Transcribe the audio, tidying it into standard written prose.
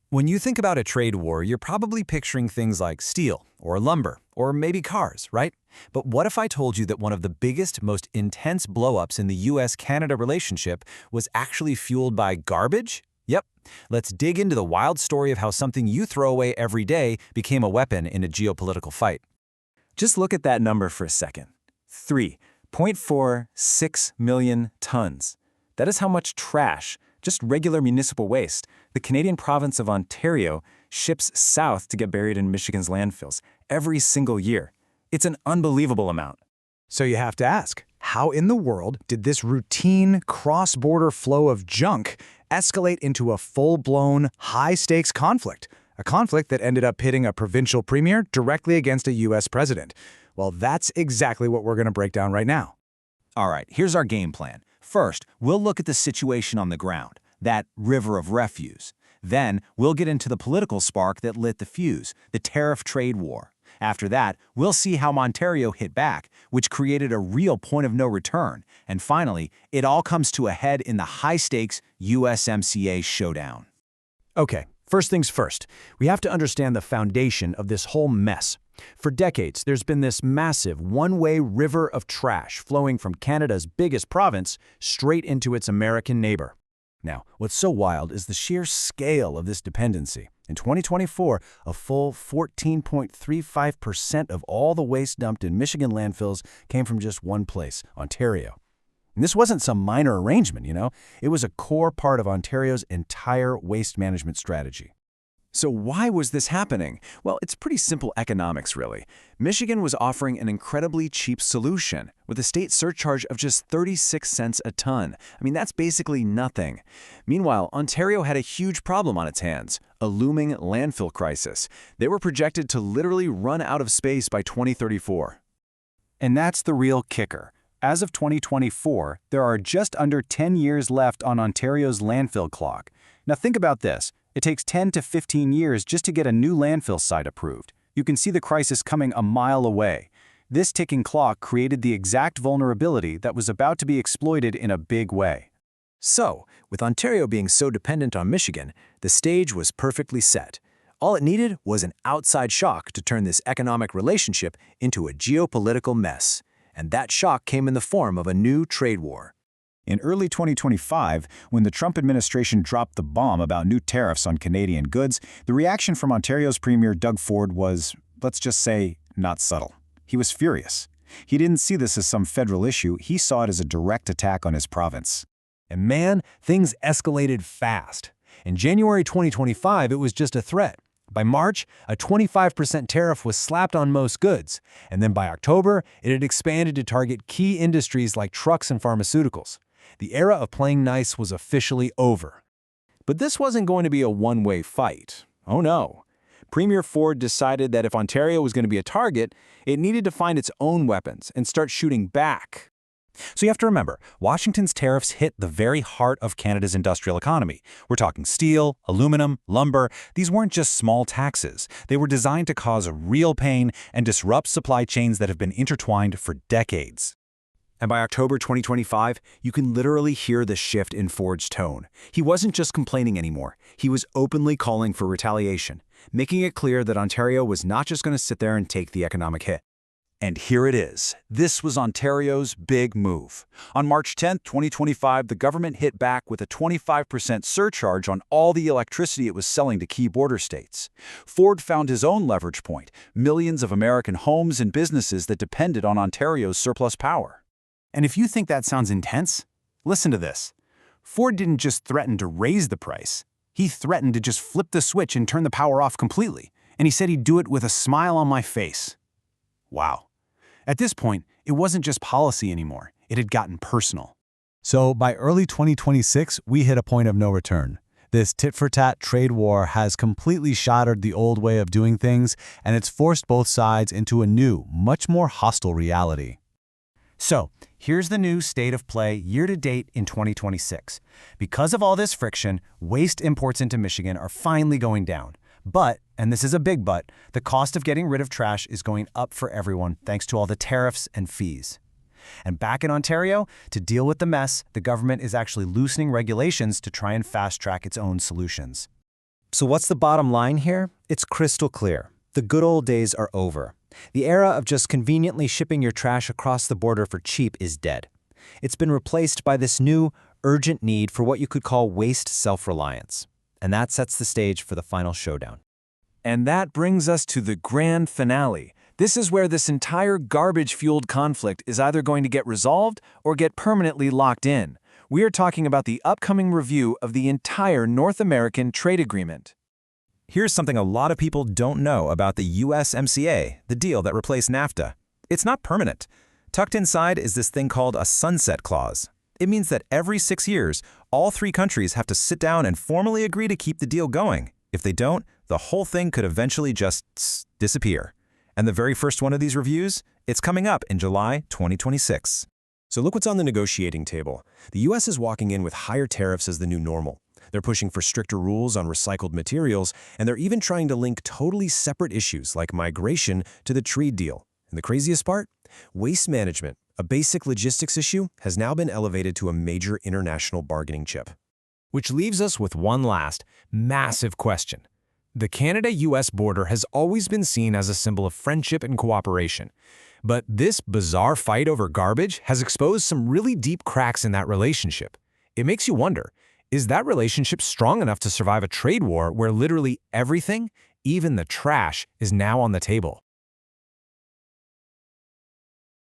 When you think about a trade war, you're probably picturing things like steel, or lumber, or maybe cars, right? But what if I told you that one of the biggest, most intense blow-ups in the US-Canada relationship was actually fueled by garbage? Yep. Let's dig into the wild story of how something you throw away every day became a weapon in a geopolitical fight. Just look at that number for a second. 3.46 million tons. That is how much trash, just regular municipal waste, the Canadian province of Ontario ships south to get buried in Michigan's landfills every single year. It's an unbelievable amount. So you have to ask, how in the world did this routine cross-border flow of junk escalate into a full-blown, high-stakes conflict? A conflict that ended up pitting a provincial premier directly against a U.S. president. Well, that's exactly what we're going to break down right now. All right, here's our game plan. First, we'll look at the situation on the ground, that river of refuse. Then, we'll get into the political spark that lit the fuse, the tariff trade war. After that, we'll see how Ontario hit back, which created a real point of no return. And finally, it all comes to a head in the high-stakes USMCA showdown. Okay, first things first. We have to understand the foundation of this whole mess. For decades, there's been this massive one-way river of trash flowing from Canada's biggest province straight into its American neighbor. Now, what's so wild is the sheer scale of this dependency. In 2024, a full 14.35% of all the waste dumped in Michigan landfills came from just one place, Ontario. And this wasn't some minor arrangement, It was a core part of Ontario's entire waste management strategy. So why was this happening? Well, it's pretty simple economics, really. Michigan was offering an incredibly cheap solution with a state surcharge of just 36 cents a ton. I mean, that's basically nothing. Meanwhile, Ontario had a huge problem on its hands, a looming landfill crisis. They were projected to literally run out of space by 2034. And that's the real kicker. As of 2024, there are just under 10 years left on Ontario's landfill clock. Now think about this. It takes 10 to 15 years just to get a new landfill site approved. You can see the crisis coming a mile away. This ticking clock created the exact vulnerability that was about to be exploited in a big way. So, with Ontario being so dependent on Michigan, the stage was perfectly set. All it needed was an outside shock to turn this economic relationship into a geopolitical mess. And that shock came in the form of a new trade war. In early 2025, when the Trump administration dropped the bomb about new tariffs on Canadian goods, the reaction from Ontario's Premier Doug Ford was, let's just say, not subtle. He was furious. He didn't see this as some federal issue, he saw it as a direct attack on his province. And man, things escalated fast. In January 2025, it was just a threat. By March, a 25% tariff was slapped on most goods, and then by October, it had expanded to target key industries like trucks and pharmaceuticals. The era of playing nice was officially over. But this wasn't going to be a one-way fight. Oh no. Premier Ford decided that if Ontario was going to be a target, it needed to find its own weapons and start shooting back. So you have to remember, Washington's tariffs hit the very heart of Canada's industrial economy. We're talking steel, aluminum, lumber. These weren't just small taxes. They were designed to cause real pain and disrupt supply chains that have been intertwined for decades. And by October 2025, you can literally hear the shift in Ford's tone. He wasn't just complaining anymore. He was openly calling for retaliation, making it clear that Ontario was not just going to sit there and take the economic hit. And here it is. This was Ontario's big move. On March 10, 2025, the government hit back with a 25% surcharge on all the electricity it was selling to key border states. Ford found his own leverage point, millions of American homes and businesses that depended on Ontario's surplus power. And if you think that sounds intense, listen to this. Ford didn't just threaten to raise the price. He threatened to just flip the switch and turn the power off completely. And he said he'd do it with a smile on my face. Wow. At this point, it wasn't just policy anymore. It had gotten personal. So by early 2026, we hit a point of no return. This tit-for-tat trade war has completely shattered the old way of doing things, and it's forced both sides into a new, much more hostile reality. So, here's the new state of play year-to-date in 2026. Because of all this friction, waste imports into Michigan are finally going down. But, and this is a big but, the cost of getting rid of trash is going up for everyone thanks to all the tariffs and fees. And back in Ontario, to deal with the mess, the government is actually loosening regulations to try and fast-track its own solutions. So what's the bottom line here? It's crystal clear. The good old days are over. The era of just conveniently shipping your trash across the border for cheap is dead. It's been replaced by this new, urgent need for what you could call waste self-reliance. And that sets the stage for the final showdown. And that brings us to the grand finale. This is where this entire garbage-fueled conflict is either going to get resolved or get permanently locked in. We are talking about the upcoming review of the entire North American trade agreement. Here's something a lot of people don't know about the USMCA, the deal that replaced NAFTA. It's not permanent. Tucked inside is this thing called a sunset clause. It means that every 6 years, all 3 countries have to sit down and formally agree to keep the deal going. If they don't, the whole thing could eventually just disappear. And the very first one of these reviews, it's coming up in July 2026. So look what's on the negotiating table. The U.S. is walking in with higher tariffs as the new normal. They're pushing for stricter rules on recycled materials, and they're even trying to link totally separate issues like migration to the trade deal. And the craziest part? Waste management, a basic logistics issue, has now been elevated to a major international bargaining chip. Which leaves us with one last, massive question. The Canada-US border has always been seen as a symbol of friendship and cooperation. But this bizarre fight over garbage has exposed some really deep cracks in that relationship. It makes you wonder, is that relationship strong enough to survive a trade war where literally everything, even the trash, is now on the table?